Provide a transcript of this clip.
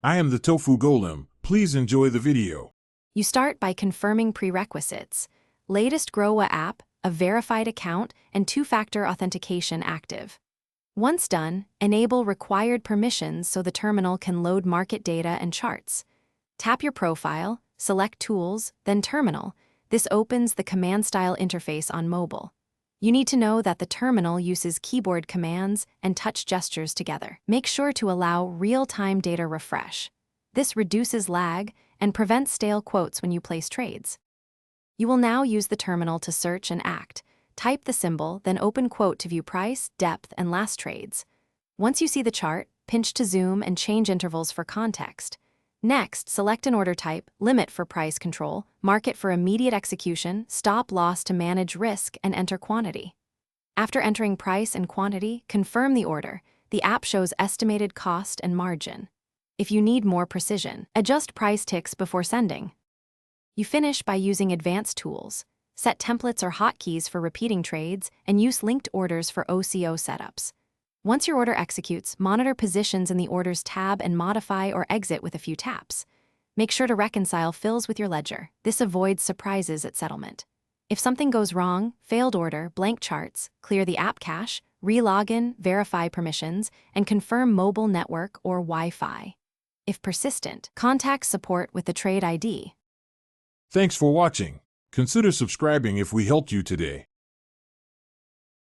I am the Tofu Golem. Please enjoy the video. You start by confirming prerequisites: latest Groww app, a verified account, and two-factor authentication active. Once done, enable required permissions so the terminal can load market data and charts. Tap your profile, select Tools, then Terminal. This opens the command-style interface on mobile. You need to know that the terminal uses keyboard commands and touch gestures together. Make sure to allow real-time data refresh. This reduces lag and prevents stale quotes when you place trades. You will now use the terminal to search and act. Type the symbol, then open quote to view price, depth, and last trades. Once you see the chart, pinch to zoom and change intervals for context. Next, select an order type, limit for price control, market for immediate execution, stop loss to manage risk, and enter quantity. After entering price and quantity, confirm the order. The app shows estimated cost and margin. If you need more precision, adjust price ticks before sending. You finish by using advanced tools. Set templates or hotkeys for repeating trades, and use linked orders for OCO setups. Once your order executes, monitor positions in the Orders tab and modify or exit with a few taps. Make sure to reconcile fills with your ledger. This avoids surprises at settlement. If something goes wrong, failed order, blank charts, clear the app cache, re-login, verify permissions, and confirm mobile network or Wi-Fi. If persistent, contact support with the trade ID. Thanks for watching. Consider subscribing if we helped you today.